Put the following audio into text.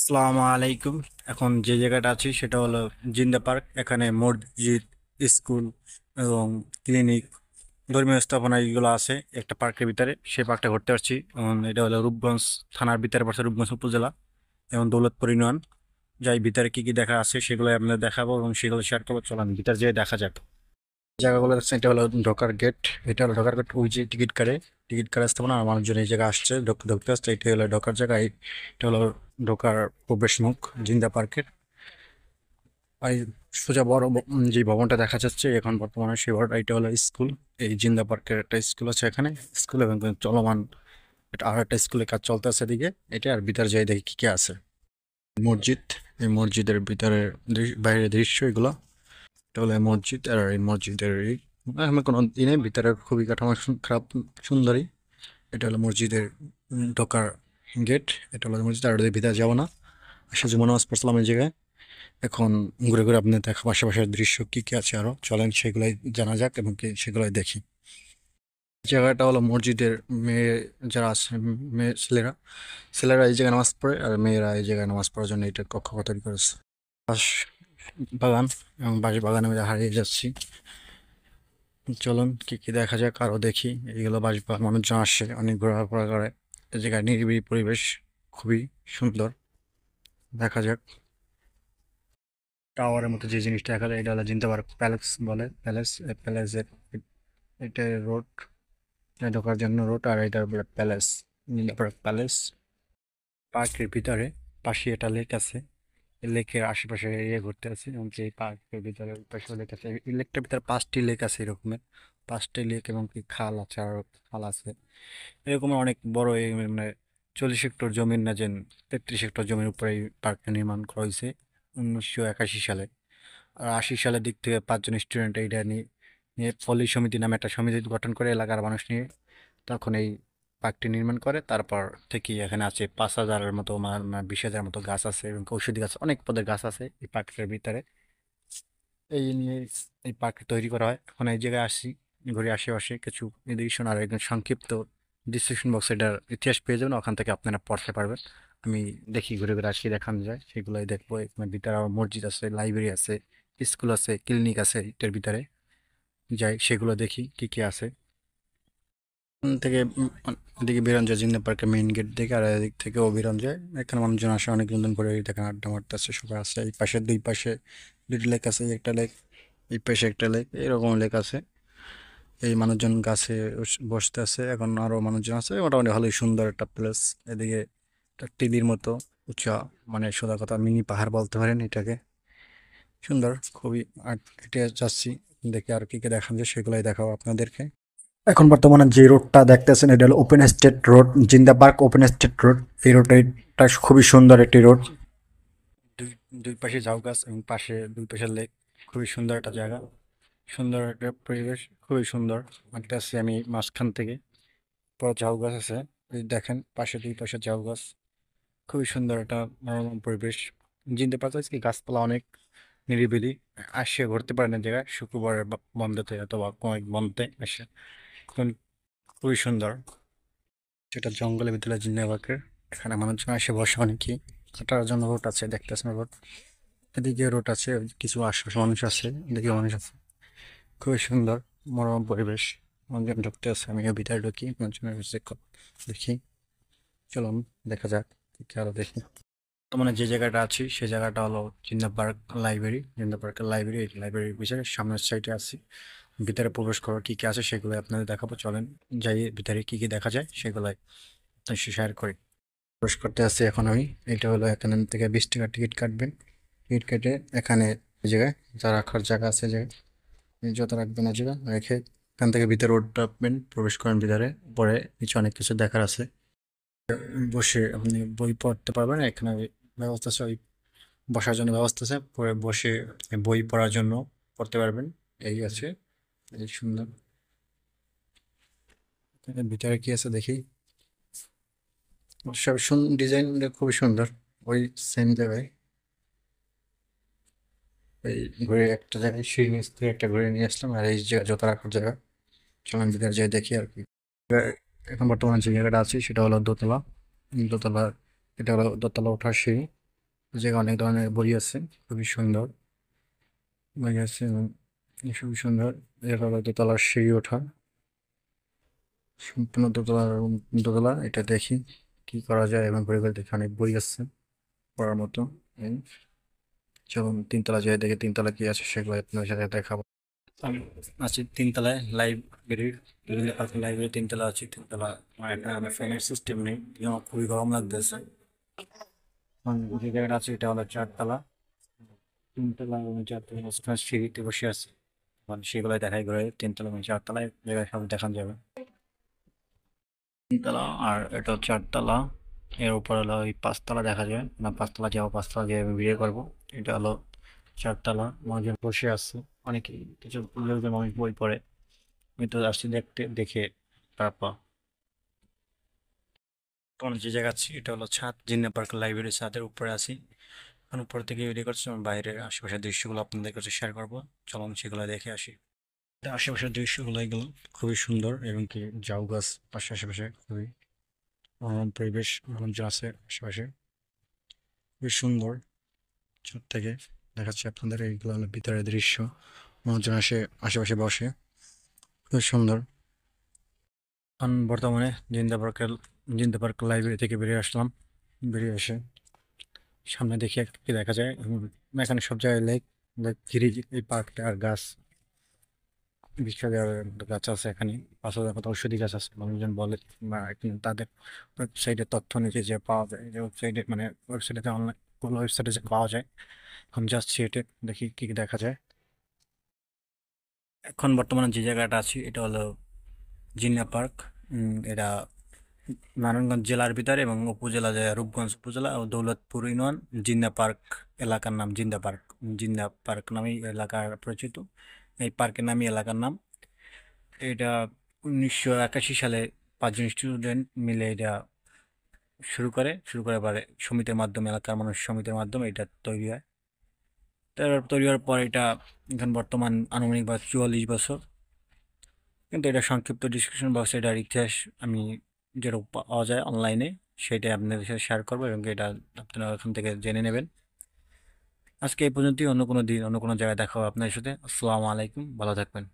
আসসালামু আলাইকুম। এখন যে জায়গাটা আছি সেটা হলো জিন্দা পার্ক। এখানে মসজিদ, স্কুল এবং ক্লিনিক, ধর্মীয় স্থাপনা এগুলো আছে একটা পার্কের ভিতরে। সেই পার্কটা ঘুরতে পারছি। এটা হলো রূপগঞ্জ থানার ভিতরে পড়ছে, রূপগঞ্জ উপজেলা এবং দৌলতপুর ইউনিয়ন। যাই ভিতরে কি কি দেখা আছে সেগুলো আপনাদের দেখাবো এবং সেগুলো শেয়ার করবো। চলান ভিতরে যেয়ে দেখা যাক জায়গাগুলো দেখছেন। এটা হলো ঢোকার গেট। এটা হলো ঢোকার গেট। ওই যে টিকিট কাটে স্থাপনা আর মানুষজন এই জায়গায় আসছে, ঢুকতে ঢুকতে আসছে। এটা হলো ঢোকার জায়গা। এটা হলো ঢোকার প্রবেশ মুখ জিন্দা পার্কের। আর এই সোজা বড় যে ভবনটা দেখা যাচ্ছে এখন বর্তমানে, সেই ভবনটা, এটা হলো স্কুল। এই জিন্দা পার্কের একটা স্কুল আছে এখানে। স্কুল এবং চলমান এটা আর একটা স্কুলের কাজ চলতে আছে এদিকে। এটা আর ভিতরে যাই দেখি কি কি আছে। মসজিদ। এই মসজিদের ভিতরে বাইরের দৃশ্য এগুলো। এটা হলো মসজিদ। আর এই মসজিদের আমি কোনো দিনে ভিতরে খুবই কাঠামো খারাপ, সুন্দরী। এটা হলো মসজিদের ঢোকার গেট। এটা হলো মসজিদ। আর ওদের ভিতরে যাবো না, আসলে মনে নামাজ পড়ছিলাম এই জায়গায়। এখন ঘুরে ঘুরে আপনার দেখা আশেপাশের দৃশ্য কি কি আছে আরো, চলেন সেগুলাই জানা যাক এবং কি সেগুলাই দেখি। জায়গাটা হলো মসজিদের মেয়ে যারা আছে, মেয়ে ছেলেরা ছেলেরা এই জায়গায় নামাজ পড়ে, আর মেয়েরা এই জায়গায় নামাজ পড়ার জন্য এটা কক্ষ তৈরি করেছে। বাঁশ বাগান, এবং বাঁশ বাগানে আমরা হারিয়ে যাচ্ছি। চলুন কি কি দেখা যাক আরো দেখি। এইগুলো বাঁশ বাগান, মানুষজন আসে, অনেক ঘোরাফেরা করে। এই জায়গায় নিরিবিলি পরিবেশ, খুবই সুন্দর। দেখা যাক টাওয়ারের মতো যে জিনিসটা দেখা যায়, এটা হলো জিনতে পার্ক প্যালেস বলে। প্যালেসের এটা রোড, ঢোকার জন্য রোড, আর এটা বলে প্যালেস, জিনতে পার্ক প্যালেস। পার্কের ভিতরে পাশে একটা লেক আছে। লেকের আশেপাশে এরিয়া ঘুরতে আছে, এবং এই পার্কের ভিতরে ওই পাশে লেক আছে। এই লেকটার ভিতরে 5টি লেক আছে এরকমের। 5টি লেক এবং কি খাল আছে, আর খাল আছে এরকম অনেক বড়। এই মানে 40 হেক্টর জমির না, যে 33 হেক্টর জমির উপরে এই পার্কটা নির্মাণ করা হয়েছে 1981 সালে। আর 80 সালের দিক থেকে 5জন স্টুডেন্ট এইটা নিয়ে নিয়ে পল্লী সমিতি নামে একটা সমিতি গঠন করে এলাকার মানুষ নিয়ে তখন এই পার্কটি নির্মাণ করে। তারপর থেকে এখানে আছে 5,000-এর মতো 20,000-এর মতো গাছ আছে, এবং ঔষধি গাছ, অনেক পদের গাছ আছে এই পার্কের ভিতরে। এই নিয়ে এই পার্ক তৈরি করা হয়। এখন এই জায়গায় আসি, ঘুরে আশেপাশে কিছু নির্দেশনা আর একদম সংক্ষিপ্ত ডিসক্রিপশন বক্স এটার ইতিহাস পেয়ে যাবেন, ওখান থেকে আপনারা পড়তে পারবেন। আমি দেখি ঘুরে ঘুরে আসি, দেখানো যায় সেগুলোই দেখবো। এখানে ভিতরে আবার মসজিদ আছে, লাইব্রেরি আছে, স্কুল আছে, ক্লিনিক আছে এটার ভিতরে। যাই সেগুলো দেখি কি কি আছে। থেকে এদিকে বেরোন যায় জিন্না পার্কের মেইন গেট থেকে, আর এদিক থেকেও বেরোন যায়। এখানে মানুষজন আসে, অনেকজন করে দেখেন আড্ডা মারতে আসছে, সবাই আছে। এই পাশে দুই পাশে দুইটা লেক আছে, একটা লেক এই পাশে একটা লেক, এরকম লেক আছে। এই মানুষজন গাছে বসতে আছে, এখন আরো মানুষজন আছে। মোটামুটি ভালোই সুন্দর একটা প্লেস। এদিকে একটা টিলির মতো উঁচা, মানে সোজা কথা মিনি পাহাড় বলতে পারেন এটাকে। সুন্দর খুবই। আর হেঁটে যাচ্ছি, দেখি আর কি কি দেখান যায় সেগুলাই দেখাবো আপনাদেরকে। এখন বর্তমানে যে রোডটা দেখতেছেন এটা হলো ওপেন স্টেট রোড, জিন্দা পার্ক ওপেন স্টেট রোড। এই রোডটা খুবই সুন্দর একটি রোড। দুই দুই পাশে ঝাউ গাছ এবং পাশে দুই পাশে লেক। খুবই সুন্দর একটা জায়গা, সুন্দর একটা পরিবেশ, খুবই সুন্দর। আসছি আমি মাঝখান থেকে, পরে ঝাউ গাছ আছে। এই দেখেন পাশে দুই পাশে ঝাউ গাছ, খুবই সুন্দর একটা মনোরম পরিবেশ। জিন্দা পার্ক কি গাছপালা অনেক, নিরিবিলি। আসে ঘুরতে পারেন এই জায়গায় শুক্রবারের বন্ধতে অথবা কোনো এক বন্ধতে আসে। খুবই সুন্দর। যেটা জঙ্গলের ভিতরে জিন্না পার্কের। এখানে মানুষজন এসে বসে অনেকেই। হাঁটার জন্য রোড আছে, দেখতেছেন রোড। এদিকে রোড আছে, কিছু আশেপাশে মানুষ আছে, এদিকে মানুষ আছে। খুবই সুন্দর মনোরম পরিবেশ। মানুষজন ঢুকতে আছে, আমিও ভিতরে ঢুকি, মানুষজনের কাছে দেখি। চলুন দেখা যাক কি আরো দেখি। তো মানে যে জায়গাটা আছি সেই জায়গাটা হলো জিন্দা পার্ক লাইব্রেরি। জিন্দা পার্কের লাইব্রেরি, এই লাইব্রেরির পিছনে সামনের সাইডে আছি। ভিতরে প্রবেশ করার কি কি আছে সেগুলো আপনাদের দেখাবো। চলেন যাই ভিতরে কি কি দেখা যায় সেগুলাই শেয়ার করি। প্রবেশ করতে আসছি এখন আমি। এটা হলো এখান থেকে 20 টাকা টিকিট কাটবেন। টিকিট কেটে এখানে এই জায়গায় যা রাখার জায়গা আছে, জায়গায় যত রাখবেন এই জায়গা রেখে এখান থেকে ভিতরে উঠবেন, প্রবেশ করেন ভিতরে। পরে নিচে অনেক কিছু দেখার আছে। বসে আপনি বই পড়তে পারবেন। এখানে ব্যবস্থা আছে, ওই বসার জন্য ব্যবস্থা আছে। পরে বসে বই পড়ার জন্য পড়তে পারবেন। এই আছে, এই সুন্দর। এর ভিতরে কি আছে দেখি। সব ডিজাইন খুবই সুন্দর। ওই সেম জায়গায় এই ঘুরে একটা জায়গায় সিঁড়ি নিচ থেকে একটা ঘুরে নিয়ে আসলাম, আর এই জায়গা জোতা রাখার জায়গা। চলুন ভিতরে যাই দেখি আর কি। এখন বর্তমানে যে জায়গাটা আছি সেটা হলো দোতলা। দোতলা, এটা হলো দোতলা ওঠার সিঁড়ি। জায়গায় অনেক ধরনের বই আছে, খুবই সুন্দর বই আছে এবং খুবই সুন্দর। এটা হলো দোতলার সিঁড়ি ওঠা, সম্পূর্ণ দোতলা। এটা দেখি কি করা যায় এবং ঘুরে ঘুরে দেখি অনেক বই আছে পড়ার মতো। এই চলুন তিনতলা যাই দেখি তিনতলা কি আছে, সেগুলো আপনাদের সাথে দেখাবো। আমি আছি তিনতলায়, লাইব্রেরির লাইব্রেরি তিনতলা আছি। তিনতলা আমার এখানে ফ্যানের সিস্টেম নেই, আমার খুবই গরম লাগতেছে। যে জায়গাটা আছে এটা হলো চারতলা। তিনতলা এবং চারতলা মাঝখানে সিঁড়িতে বসে আছে, মানে সেগুলো দেখাই করে তিনতলা এবং চারতলায় জায়গায় সব দেখানো যাবে। তিনতলা আর এটা হচ্ছে চারতলা, এর উপর হলো ওই পাঁচতলা দেখা যায় না, পাঁচতলা যাবো, পাঁচতলা যেয়ে আমি বিয়ে করবো। এটা হলো চারতলা, মানুষজন বসে আছে, অনেকে কিছু লোকজন মানুষ বই পড়ে। আমি তো আসছি দেখতে, দেখে তারপর তোমার যে জায়গা আছি এটা হলো ছাদ, জিন্না পার্ক লাইব্রেরি ছাদের উপরে আছি। এখন উপর থেকে ভিডিও করছি, আমি বাইরের আশেপাশের দৃশ্যগুলো আপনাদের কাছে শেয়ার করবো। চলুন সেগুলো দেখে আসি। এটা আশেপাশের দৃশ্যগুলো এগুলো খুবই সুন্দর এবং কি ঝাউ গাছ পাশে আশেপাশে খুবই পরিবেশ, মানুষজন আছে আশেপাশে, খুবই সুন্দর। ছাদ থেকে দেখাচ্ছি আপনাদের, এইগুলো হলো ভিতরের দৃশ্য, মানুষজন আসে আশেপাশে বসে, খুবই সুন্দর। এখন বর্তমানে জিন্দা পার্ক লাইব্রেরি থেকে বেরিয়ে আসলাম। বেরিয়ে এসে সামনে দেখি একটা কি দেখা যায়, এখানে সব জায়গায় লেক, ঘিরে এই পার্কটা আর গাছ, বিখ্যাত গাছ আছে এখানে। পাশে কত ঔষধি গাছ আছে, মানুষজন বলে বা এখানে তাদের ওয়েবসাইটে তথ্য নিচে যে পাওয়া যায়, যে ওয়েবসাইটে মানে ওয়েবসাইটে অনলাইন কোনো ওয়েবসাইটে যে পাওয়া যায়। এখন যাচ্ছি এটা দেখি কি কি দেখা যায়। এখন বর্তমানে যে জায়গাটা আছি এটা হলো জিন্না পার্ক। এটা নারায়ণগঞ্জ জেলার ভিতরে এবং উপজেলা যে রূপগঞ্জ উপজেলা ও দৌলতপুর ইউনিয়ন। জিন্না পার্ক এলাকার নাম জিন্দা পার্ক, জিন্দা পার্ক নামেই এলাকার পরিচিত। এই পার্কের নামই এলাকার নাম। এটা 1981 সালে 5 জন স্টুডেন্ট মিলে এটা শুরু করে পরে সমিতির মাধ্যমে, এলাকার মানুষ সমিতির মাধ্যমে এটা তৈরি হয়। তারপর তৈরি হওয়ার পর এটা এখন বর্তমান আনুমানিক বা 44 বছর। কিন্তু এটা সংক্ষিপ্ত ডিসক্রিপশন বক্সে এটার ইতিহাস আমি যেটা পাওয়া যায় অনলাইনে সেটাই আপনাদের সাথে শেয়ার করবো এবং এটা আপনারা ওখান থেকে জেনে নেবেন। আজকে এই পর্যন্তই, অন্য কোনো দিন অন্য কোনো জায়গায় দেখা হবে আপনাদের সাথে। আসসালামু আলাইকুম, ভালো থাকবেন।